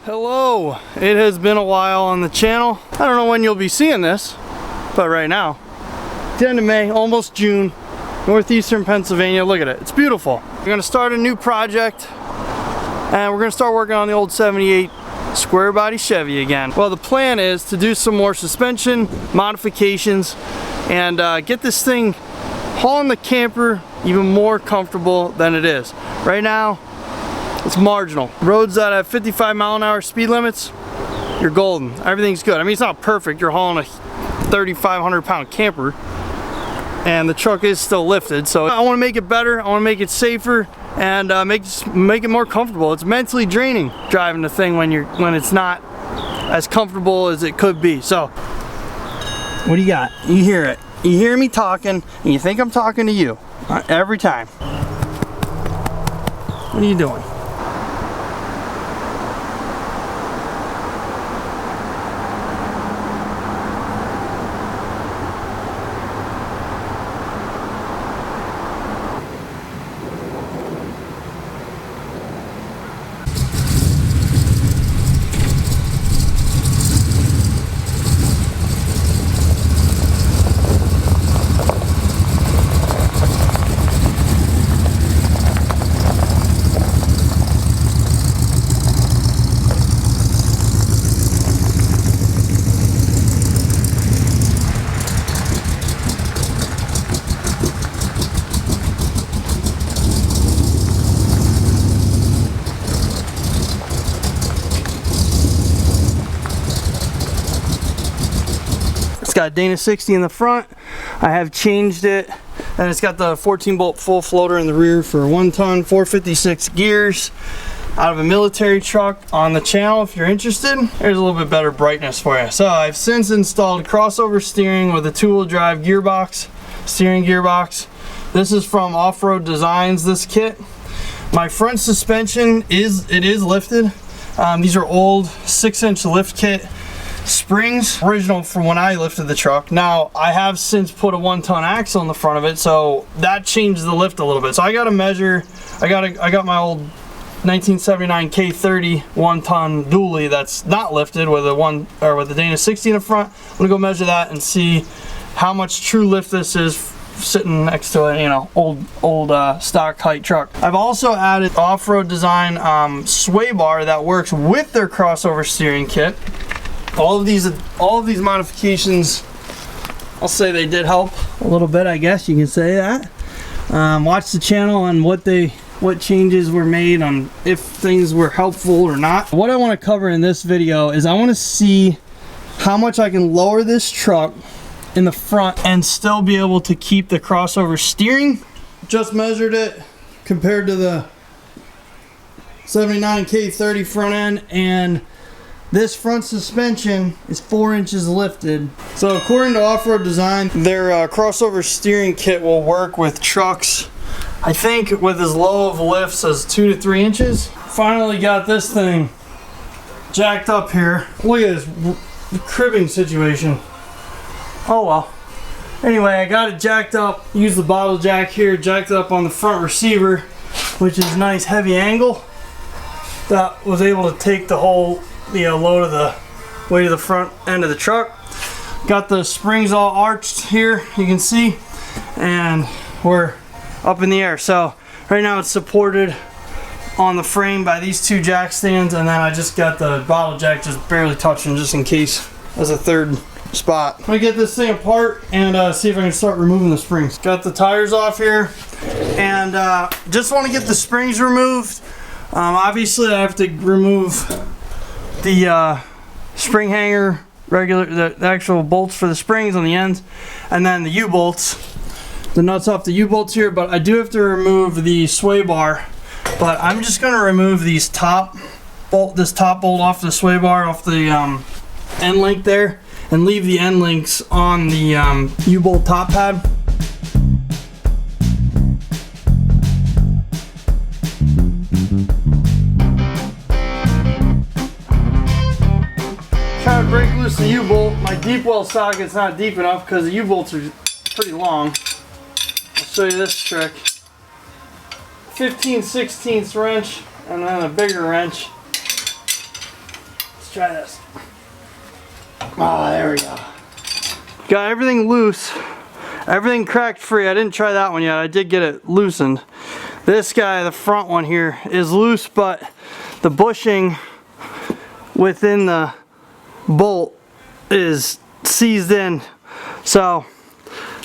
Hello, it has been a while on the channel. I don't know when you'll be seeing this, but right now, it's the end of May, almost June, northeastern Pennsylvania. Look at it, it's beautiful. We're gonna start a new project and we're gonna start working on the old 78 Squarebody Chevy again. Well, the plan is to do some more suspension modifications and get this thing hauling the camper even more comfortable than it is. Right now, it's marginal. Roads that have 55-mile-an-hour speed limits, you're golden. Everything's good. I mean, it's not perfect. You're hauling a 3,500-pound camper, and the truck is still lifted. So I want to make it better. I want to make it safer and make it more comfortable. It's mentally draining driving the thing when it's not as comfortable as it could be. So, what do you got? You hear it. You hear me talking, and you think I'm talking to you every time. What are you doing? Got Dana 60 in the front. I have changed it, and it's got the 14-bolt full floater in the rear for 1-ton, 456 gears out of a military truck on the channel. If you're interested, there's a little bit better brightness for you. So I've since installed crossover steering with a 2-wheel drive gearbox, steering gearbox. This is from Off-Road Designs, this kit. My front suspension is lifted. These are old 6-inch lift kit springs, original from when I lifted the truck. Now I have since put a 1-ton axle in the front of it, so that changed the lift a little bit. So I got to measure. I got my old 1979 K30 1-ton dually that's not lifted with the Dana 60 in the front. I'm gonna go measure that and see how much true lift this is sitting next to a old stock height truck. I've also added Off-Road Design sway bar that works with their crossover steering kit. All of these modifications, I'll say they did help a little bit. I guess you can say that. Watch the channel on what changes were made, on if things were helpful or not. What I want to cover in this video is I want to see how much I can lower this truck in the front and still be able to keep the crossover steering. Just measured it compared to the 79 K30 front end, and this front suspension is 4 inches lifted. So according to Off-Road Design, their crossover steering kit will work with trucks, I think, with as low of lifts as 2 to 3 inches. Finally got this thing jacked up here. Look at this cribbing situation. Oh well. Anyway, I got it jacked up. Used the bottle jack here, jacked it up on the front receiver, which is a nice heavy angle. That was able to take the whole load of the weight of the front end of the truck. Got the springs all arched here, you can see, and we're up in the air. So right now it's supported on the frame by these 2 jack stands, and then I just got the bottle jack just barely touching just in case as a third spot. I'm gonna get this thing apart and see if I can start removing the springs. Got the tires off here, and just want to get the springs removed. Obviously I have to remove the spring hanger, the actual bolts for the springs on the ends, and then the U-bolts, the nuts off the U-bolts here. But I do have to remove the sway bar. But I'm just going to remove this top bolt off the sway bar, off the end link there, and leave the end links on the U-bolt top pad. Try to break loose the U-bolt. My deep well socket's not deep enough because the U-bolts are pretty long. I'll show you this trick. 15/16 wrench and then a bigger wrench. try this. Oh, there we go. Got everything loose. Everything cracked free. I didn't try that one yet. I did get it loosened. This guy, the front one here, is loose, but the bushing within the bolt is seized in. So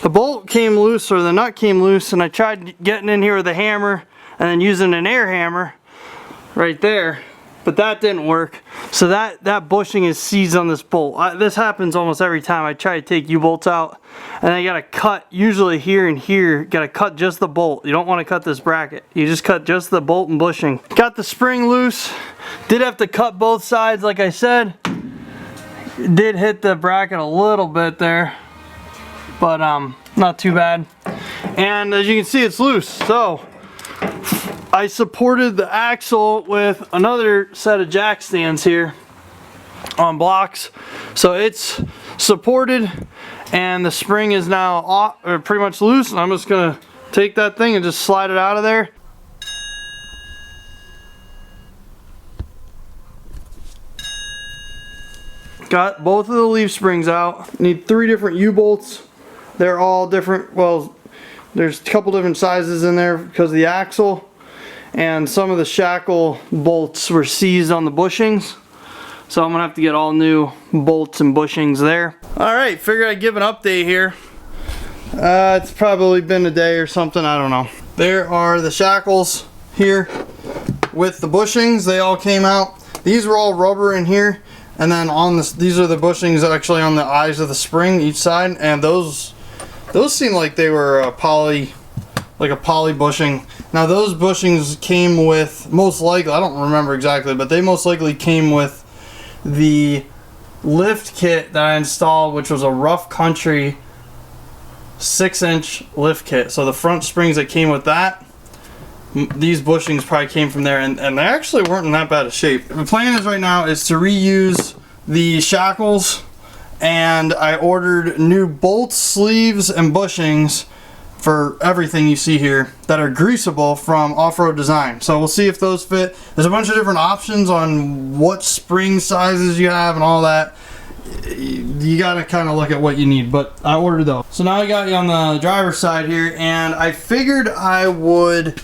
the bolt came loose, or the nut came loose, and I tried getting in here with a hammer and then using an air hammer right there, but that didn't work. So that bushing is seized on this bolt. This happens almost every time I try to take U-bolts out, and I gotta cut, usually here and here, gotta cut just the bolt. You don't want to cut this bracket. You just cut just the bolt and bushing. Got the spring loose. Did have to cut both sides, like I said. Did hit the bracket a little bit there, but not too bad. And as you can see, it's loose. So I supported the axle with another set of jack stands here on blocks, so it's supported, and the spring is now off, or pretty much loose. And I'm just gonna take that thing and just slide it out of there. Got both of the leaf springs out. Need 3 different U-bolts. They're all different. Well, there's a couple different sizes in there because of the axle, and some of the shackle bolts were seized on the bushings. So I'm gonna have to get all new bolts and bushings there. All right, figured I'd give an update here. It's probably been a day or something, I don't know. There are the shackles here with the bushings. They all came out. These were all rubber in here. And then on this, these are the bushings actually on the eyes of the spring each side, and those seem like they were a poly bushing. Now those bushings came with, most likely, I don't remember exactly, but they most likely came with the lift kit that I installed, which was a Rough Country 6-inch lift kit. So the front springs that came with that, these bushings probably came from there, and they actually weren't in that bad of shape. The plan is right now is to reuse the shackles, and I ordered new bolts, sleeves, and bushings for everything you see here that are greasable from Off-Road Design. So we'll see if those fit. There's a bunch of different options on what spring sizes you have and all that. You gotta kind of look at what you need, but I ordered those. So now I got you on the driver's side here, and I figured I would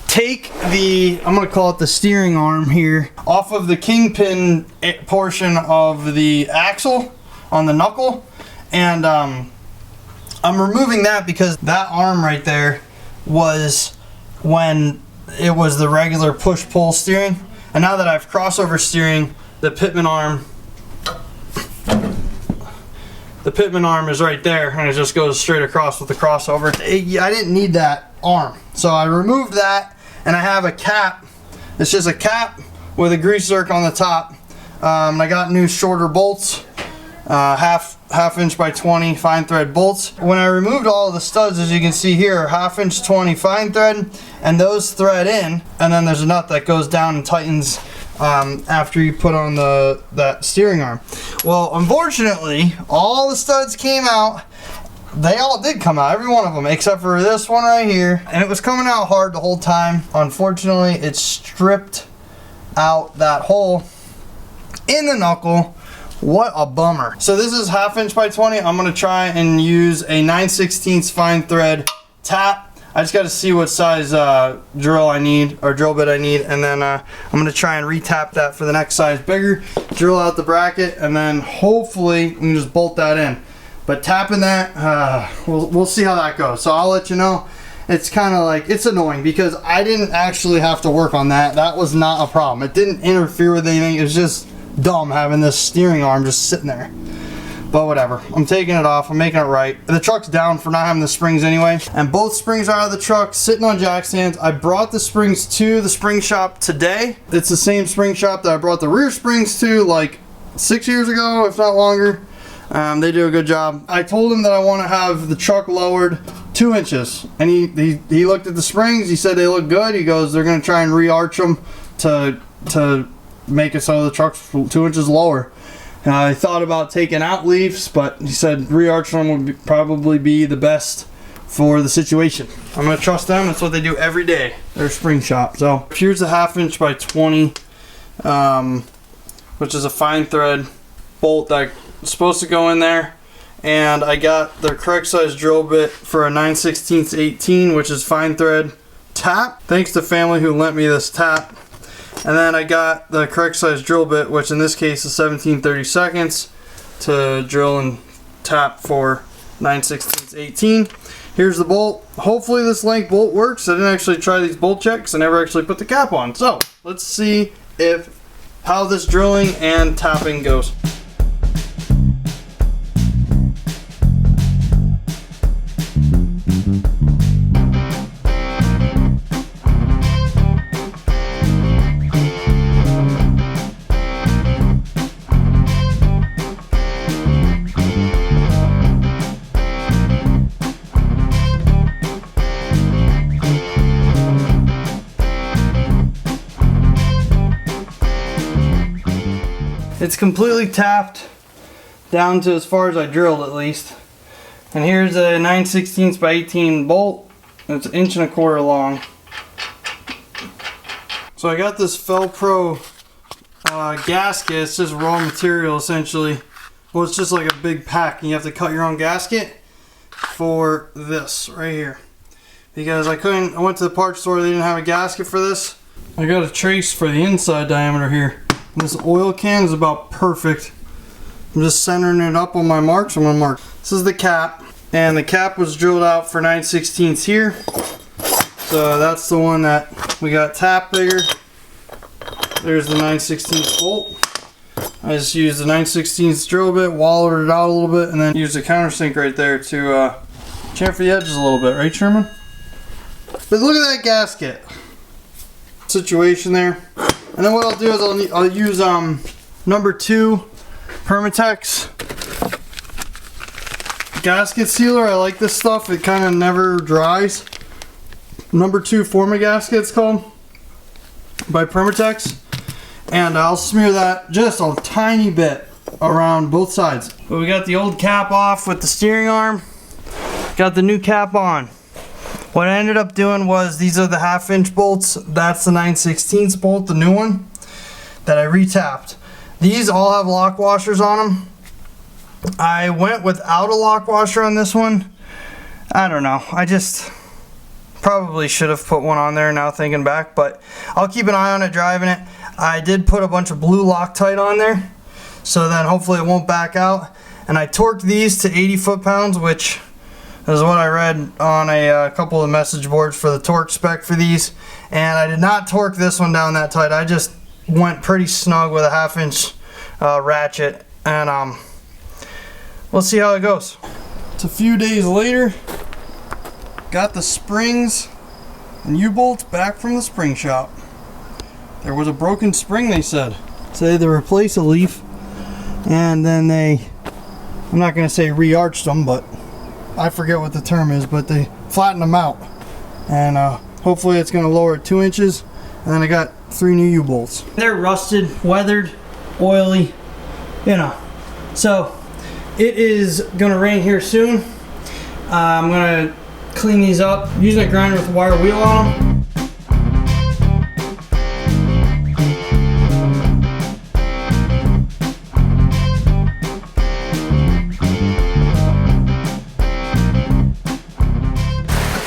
take the, I'm gonna call it the steering arm here, off of the kingpin portion of the axle on the knuckle, and I'm removing that because that arm right there was when it was the regular push-pull steering, and now that I've crossover steering, the pitman arm is right there, and it just goes straight across with the crossover. I didn't need that arm, so I removed that, and I have a cap. It's just a cap with a grease zerk on the top. I got new shorter bolts, half inch by 20 fine thread bolts. When I removed all of the studs, as you can see here, 1/2 inch 20 fine thread, and those thread in, and then there's a nut that goes down and tightens after you put on that steering arm. Well, unfortunately, all the studs came out. They all did come out, every one of them, except for this one right here, and it was coming out hard the whole time. Unfortunately, it stripped out that hole in the knuckle. What a bummer. So this is 1/2 inch by 20. I'm gonna try and use a 9/16 fine thread tap. I just got to see what size drill I need, or drill bit I need, and then I'm going to try and retap that for the next size bigger, drill out the bracket, and then hopefully we can just bolt that in. But tapping that, we'll see how that goes. So I'll let you know. It's kind of like, it's annoying because I didn't actually have to work on that. That was not a problem. It didn't interfere with anything. It was just dumb having this steering arm just sitting there. But whatever, I'm taking it off, I'm making it right. The truck's down for not having the springs anyway. And both springs are out of the truck, sitting on jack stands. I brought the springs to the spring shop today. It's the same spring shop that I brought the rear springs to like 6 years ago, if not longer. They do a good job. I told him that I want to have the truck lowered 2 inches. And he looked at the springs, he said they look good. He goes, they're gonna try and re-arch them to make it so the truck's 2 inches lower. I thought about taking out leaves, but he said re-arch them would probably be the best for the situation. I'm going to trust them. That's what they do every day. They're a spring shop. So here's the 1/2 inch by 20 which is a fine thread bolt that's supposed to go in there. And I got the correct size drill bit for a 9/16 18, which is fine thread tap. Thanks to family who lent me this tap. And then I got the correct size drill bit, which in this case is 17/32 to drill and tap for 9/16 18. Here's the bolt. Hopefully this length bolt works. I didn't actually try these bolt checks. I never actually put the cap on. So let's see how this drilling and tapping goes. It's completely tapped down to as far as I drilled, at least. And here's a 9/16 by 18 bolt. It's 1.25 inches long. So I got this Felpro gasket. It's just raw material essentially. Well, it's just like a big pack, and you have to cut your own gasket for this right here. Because I went to the parts store, they didn't have a gasket for this. I got a trace for the inside diameter here. This oil can is about perfect. I'm just centering it up on my marks. I'm gonna mark. This is the cap, and the cap was drilled out for 9/16 here. So that's the one that we got tapped bigger. There's the 9/16 bolt. I just used the 9/16 drill bit, wallowed it out a little bit, and then used a countersink right there to chamfer the edges a little bit, right, Sherman? But look at that gasket situation there. And then what I'll do is I'll use number 2 Permatex gasket sealer. I like this stuff. It kind of never dries. Number 2 Forma gasket, it's called, by Permatex. And I'll smear that just a tiny bit around both sides. But we got the old cap off with the steering arm. Got the new cap on. What I ended up doing was, these are the 1/2 inch bolts. That's the 9/16 bolt, the new one, that I retapped. These all have lock washers on them. I went without a lock washer on this one. I don't know. I just probably should have put one on there now thinking back, but I'll keep an eye on it driving it. I did put a bunch of blue Loctite on there, so then hopefully it won't back out. And I torqued these to 80 foot-pounds, which is what I read on a couple of message boards for the torque spec for these. And I did not torque this one down that tight. I just went pretty snug with a 1/2 inch ratchet, and we'll see how it goes. It's a few days later. Got the springs and U-bolts back from the spring shop. There was a broken spring, they said. So they had to replace a leaf, and then I'm not going to say re-arched them, but I forget what the term is, but they flattened them out. And hopefully it's going to lower it 2 inches. And then I got 3 new U-bolts. They're rusted, weathered, oily, you know. So it is going to rain here soon. I'm going to clean these up using a grinder with a wire wheel on them.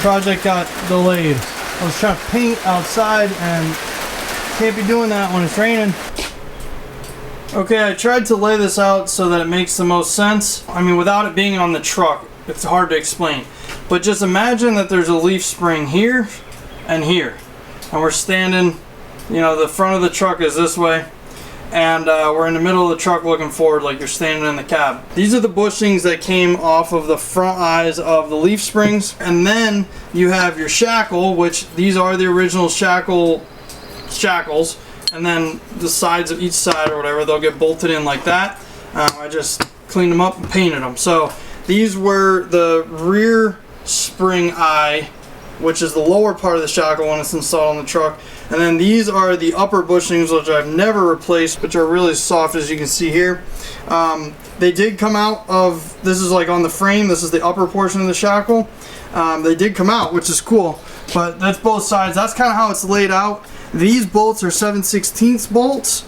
Project got delayed. I was trying to paint outside and can't be doing that when it's raining. Okay, I tried to lay this out so that it makes the most sense. I mean, without it being on the truck, it's hard to explain. But just imagine that there's a leaf spring here and here. And we're standing, you know, the front of the truck is this way. And we're in the middle of the truck looking forward like you're standing in the cab. These are the bushings that came off of the front eyes of the leaf springs. And then you have your shackle, which these are the original shackles. And then the sides of each side or whatever, they'll get bolted in like that. I just cleaned them up and painted them. So these were the rear spring eye, which is the lower part of the shackle when it's installed on the truck. And then these are the upper bushings, which I've never replaced, which are really soft, as you can see here. They did come out of, this is like on the frame, this is the upper portion of the shackle. They did come out, which is cool, but that's both sides. That's kind of how it's laid out. These bolts are 7/16 bolts.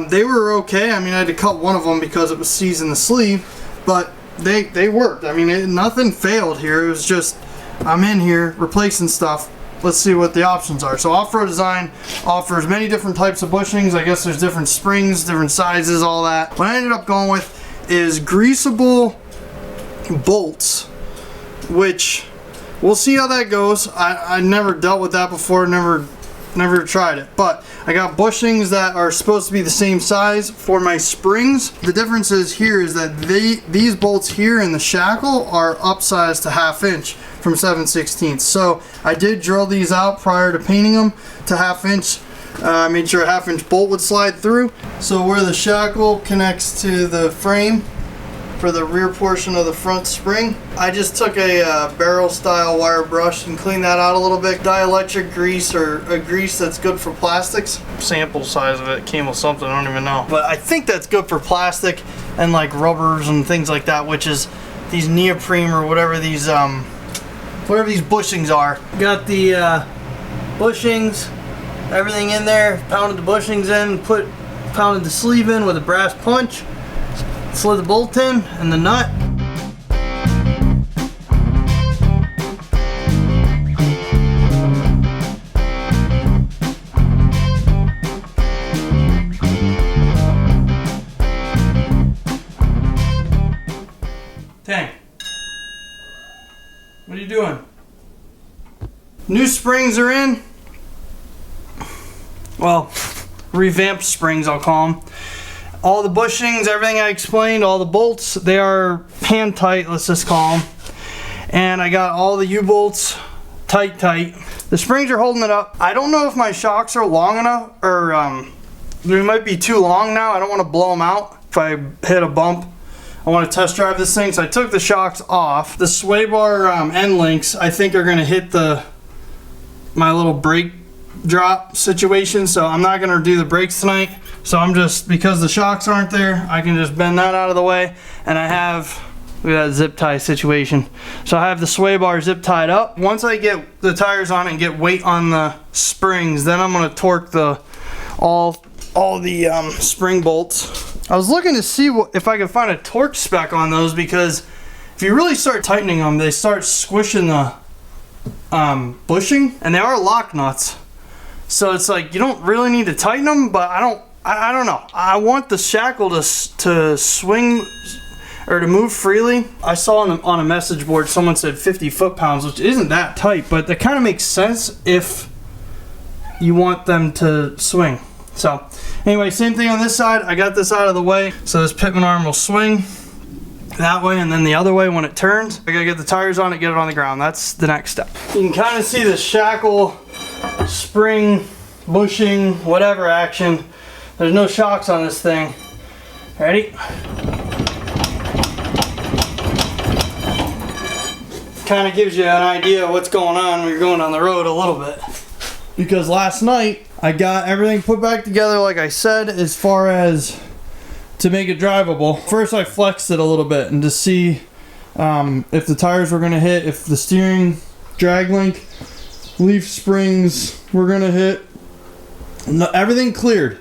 They were okay. I mean, I had to cut one of them because it was seizing the sleeve, but they worked. I mean, nothing failed here. It was just, I'm in here replacing stuff. Let's see what the options are. So Off-Road Design offers many different types of bushings. I guess there's different springs, different sizes, all that. What I ended up going with is greasable bolts, which we'll see how that goes. I never dealt with that before, never tried it, but I got bushings that are supposed to be the same size for my springs. The difference is here is that these bolts here in the shackle are upsized to 1/2 inch from 7/16. So I did drill these out prior to painting them to 1/2 inch. I made sure a 1/2 inch bolt would slide through. So where the shackle connects to the frame for the rear portion of the front spring, I just took a barrel style wire brush and cleaned that out a little bit. Dielectric grease, or a grease that's good for plastics. Sample size of it came with something, I don't even know. But I think that's good for plastic and like rubbers and things like that, which is these neoprene or whatever these bushings are. Got the bushings, everything in there, pounded the bushings in, pounded the sleeve in with a brass punch. Slid the bolt in and the nut. Dang. What are you doing? New springs are in. Well, revamped springs, I'll call them. All the bushings, everything I explained, all the bolts, they are hand tight, let's just call them. And I got all the U-bolts tight. The springs are holding it up. I don't know if my shocks are long enough, or they might be too long now. I don't want to blow them out if I hit a bump. I want to test drive this thing, so I took the shocks off. The sway bar end links, I think, are going to hit my little brake drop situation, so I'm not going to do the brakes tonight. So I'm just, because the shocks aren't there, I can just bend that out of the way, and I have, look at that zip tie situation. So I have the sway bar zip tied up. Once I get the tires on it and get weight on the springs, then I'm going to torque all the spring bolts. I was looking to see if I could find a torque spec on those, because if you really start tightening them, they start squishing the bushing, and they are lock nuts. So it's like, you don't really need to tighten them, but I don't know. I want the shackle to swing or to move freely. I saw on a message board someone said 50 foot-pounds, which isn't that tight, but that kind of makes sense if you want them to swing. So anyway, same thing on this side. I got this out of the way, so this pitman arm will swing that way, and then the other way when it turns. I gotta get the tires on it, get it on the ground. That's the next step. You can kind of see the shackle, spring, bushing, whatever action. There's no shocks on this thing. Ready? Kind of gives you an idea of what's going on when you're going on the road a little bit. Because last night I got everything put back together like I said, as far as to make it drivable. First I flexed it a little bit and to see if the tires were going to hit, if the steering drag link, leaf springs were going to hit. No, everything cleared.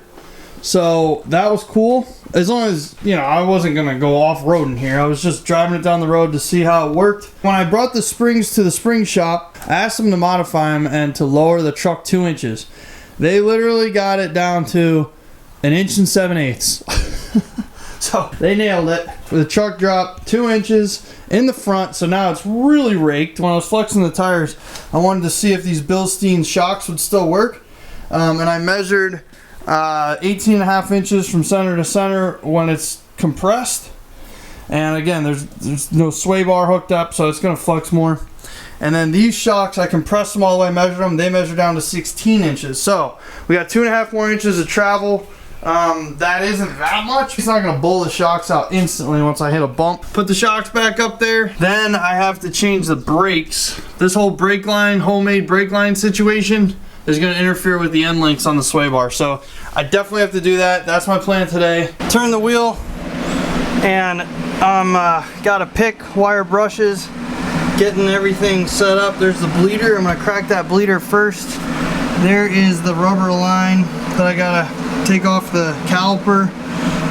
So that was cool. As long as, you know, I wasn't going to go off-roading here. I was just driving it down the road to see how it worked. When I brought the springs to the spring shop, I asked them to modify them and to lower the truck 2 inches. They literally got it down to 1 7/8 inches. So they nailed it. The truck dropped 2 inches in the front, so now it's really raked. When I was flexing the tires, I wanted to see if these Bilstein shocks would still work. And I measured 18.5 inches from center to center when it's compressed. And again, there's no sway bar hooked up, so it's going to flex more. And then these shocks, I compressed them all the way, measured them. They measure down to 16 inches. So we got 2.5 more inches of travel. That isn't that much. It's not going to blow the shocks out instantly once I hit a bump. Put the shocks back up there. Then I have to change the brakes. This whole brake line, homemade brake line situation is going to interfere with the end links on the sway bar. So I definitely have to do that. That's my plan today. Turn the wheel, and got to pick wire brushes, getting everything set up. There's the bleeder. I'm going to crack that bleeder first. There is the rubber line that I got to take off the caliper,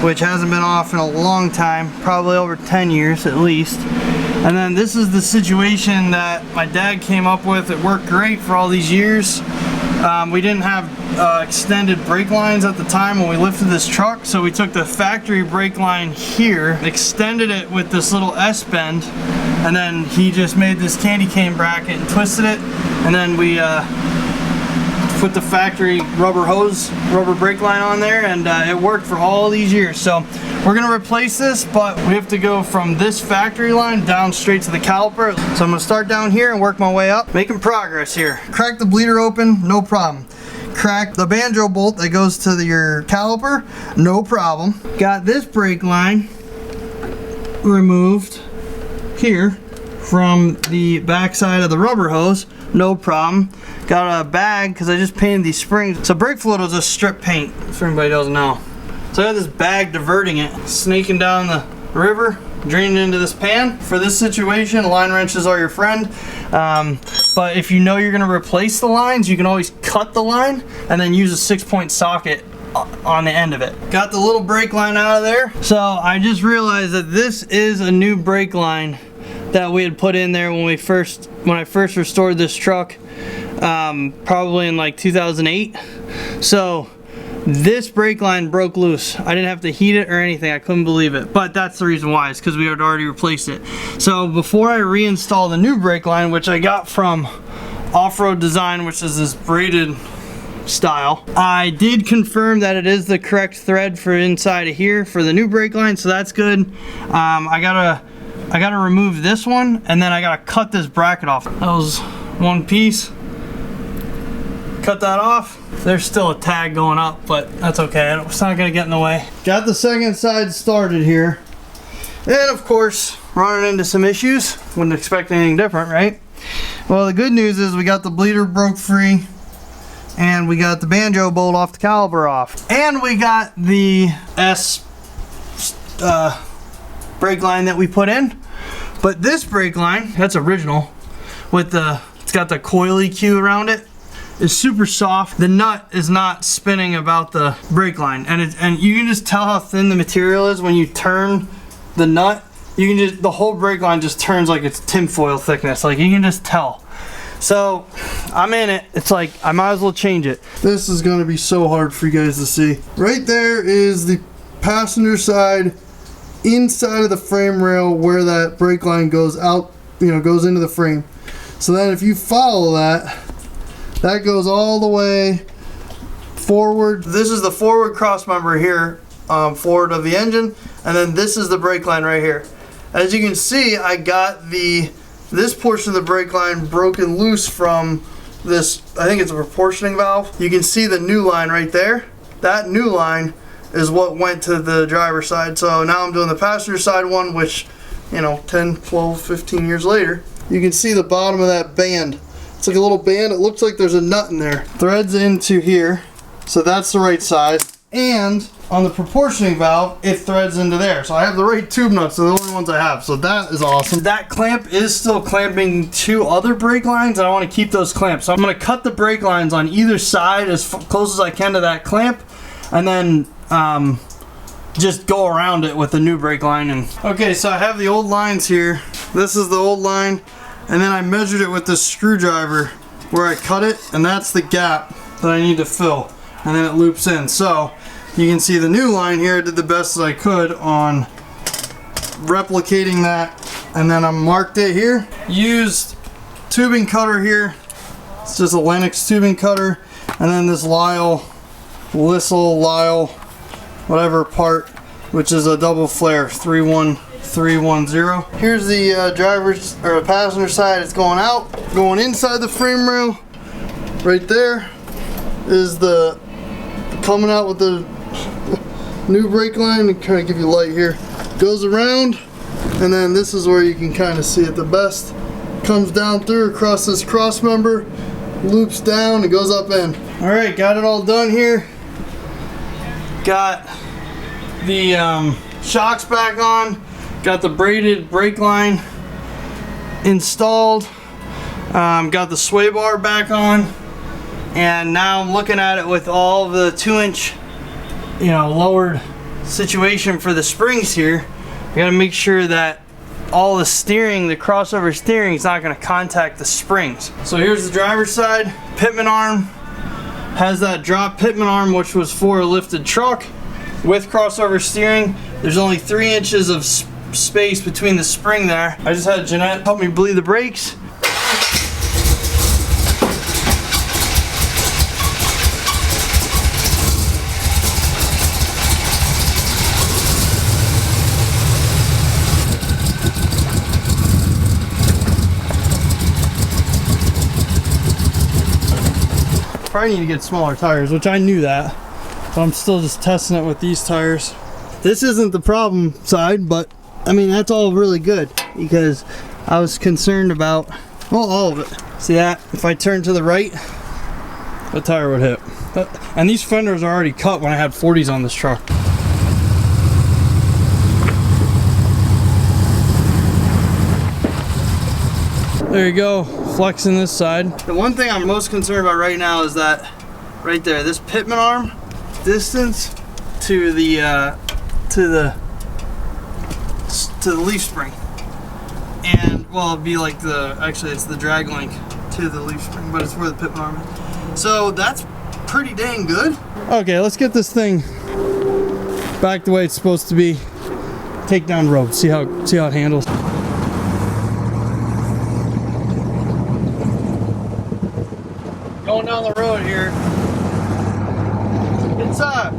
which hasn't been off in a long time, probably over 10 years at least. And then this is the situation that my dad came up with. It worked great for all these years. We didn't have extended brake lines at the time when we lifted this truck, so we took the factory brake line here, extended it with this little S-bend, and then he just made this candy cane bracket and twisted it, and then we put the factory rubber brake line on there, and it worked for all these years. So we're gonna replace this, but we have to go from this factory line down straight to the caliper. So I'm gonna start down here and work my way up, making progress here. Crack the bleeder open, no problem. Crack the banjo bolt that goes to your caliper, no problem. Got this brake line removed here from the back side of the rubber hose, no problem. Got a bag because I just painted these springs. So brake fluid was a strip paint, if anybody doesn't know. So I got this bag diverting it, snaking down the river, draining into this pan. For this situation, line wrenches are your friend. But if you know you're gonna replace the lines, you can always cut the line and then use a 6-point socket on the end of it. Got the little brake line out of there. So I just realized that this is a new brake line that we had put in there when I first restored this truck, probably in like 2008. So this brake line broke loose. I didn't have to heat it or anything. I couldn't believe it. But that's the reason why. It's because we had already replaced it. So before I reinstall the new brake line, which I got from Off-Road Design, which is this braided style, I did confirm that it is the correct thread for inside of here for the new brake line. So that's good. I gotta remove this one, and then I gotta cut this bracket off. That was one piece. Cut that off. There's still a tag going up, but that's okay. It's not gonna get in the way. Got the second side started here. And of course, running into some issues. Wouldn't expect anything different, right? Well, the good news is we got the bleeder broke free, and we got the banjo bolt off the caliper off. And we got the brake line that we put in. But this brake line, that's original, with it's got the coil EQ around it, is super soft. The nut is not spinning about the brake line, and you can just tell how thin the material is when you turn the nut. You can just, the whole brake line just turns like it's tinfoil thickness. Like, you can just tell. So I'm in it. It's like I might as well change it. This is going to be so hard for you guys to see. Right there is the passenger side, inside of the frame rail, where that brake line goes out, goes into the frame. So then if you follow that goes all the way forward. This is the forward cross member here, forward of the engine, and then this is the brake line right here. As you can see, I got this portion of the brake line broken loose from this, I think it's a proportioning valve. You can see the new line right there. That new line is what went to the driver's side. So now I'm doing the passenger side one, which, 10, 12, 15 years later, you can see the bottom of that band. It's like a little band. It looks like there's a nut in there. Threads into here, so that's the right side. And on the proportioning valve, it threads into there. So I have the right tube nuts. They're the only ones I have. So that is awesome. That clamp is still clamping two other brake lines, and I want to keep those clamps. So I'm going to cut the brake lines on either side as close as I can to that clamp, and then just go around it with the new brake line. Okay, so I have the old lines here. This is the old line, and then I measured it with this screwdriver where I cut it, and that's the gap that I need to fill, and then it loops in. So you can see the new line here. I did the best that I could on replicating that, and then I marked it here. Used tubing cutter here. It's just a Lennox tubing cutter, and then this Lyle, whatever part, which is a double flare 31310. Here's the driver's or passenger side. It's going out, going inside the frame rail. Right there is the coming out with the new brake line. And kind of give you light here. Goes around, and then this is where you can kind of see it the best. Comes down through across this cross member, loops down, and goes up in. All right, got it all done here. Got the shocks back on, got the braided brake line installed, got the sway bar back on, and now I'm looking at it with all the 2-inch you know, lowered situation for the springs here. You gotta make sure that all the steering, the crossover steering, is not gonna contact the springs. So here's the driver's side. Pitman arm has that drop pitman arm, which was for a lifted truck with crossover steering. There's only 3 inches of space between the spring there. I just had Jeanette help me bleed the brakes. Probably need to get smaller tires, which I knew that, but I'm still just testing it with these tires. This isn't the problem side, but I mean, that's all really good because I was concerned about, well, all of it. See that? If I turn to the right, the tire would hit. And these fenders are already cut when I had 40s on this truck. There you go, flexing this side. The one thing I'm most concerned about right now is that right there, this pitman arm distance to the leaf spring, and well, it'd be like actually it's the drag link to the leaf spring, but it's where the pitman arm is. So that's pretty dang good. Okay, let's get this thing back the way it's supposed to be. Take down road, see how it handles. Going down the road here, it's not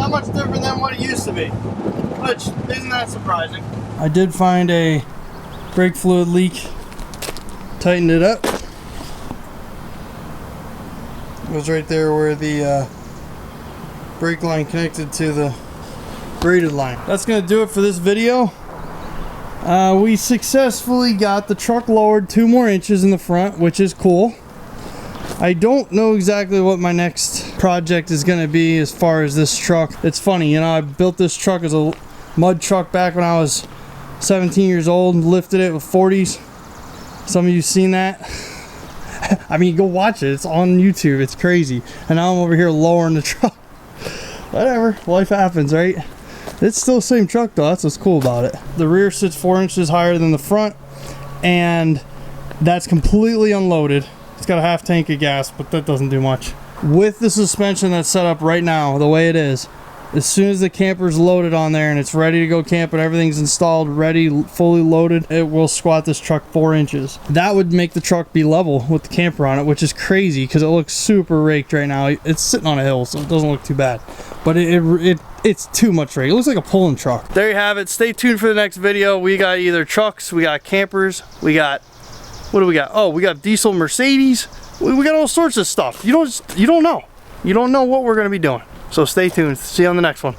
much different than what it used to be, which isn't that surprising. I did find a brake fluid leak, tightened it up. It was right there where the brake line connected to the braided line. That's gonna do it for this video. We successfully got the truck lowered 2 more inches in the front, which is cool. I don't know exactly what my next project is going to be as far as this truck. It's funny, you know, I built this truck as a mud truck back when I was 17 years old, lifted it with 40s. Some of you seen that. I mean, go watch it. It's on YouTube. It's crazy. And now I'm over here lowering the truck. Whatever. Life happens, right? It's still the same truck though. That's what's cool about it. The rear sits 4 inches higher than the front, and that's completely unloaded. It's got a half tank of gas, but that doesn't do much. With the suspension that's set up right now, the way it is, as soon as the camper's loaded on there and it's ready to go camp and everything's installed, ready, fully loaded, it will squat this truck 4 inches. That would make the truck be level with the camper on it, which is crazy because it looks super raked right now. It's sitting on a hill, so it doesn't look too bad. But it's too much rake. It looks like a pulling truck. There you have it. Stay tuned for the next video. We got either trucks, we got campers, we got... what do we got? Oh, we got diesel Mercedes. We got all sorts of stuff. You don't know. You don't know what we're going to be doing. So stay tuned. See you on the next one.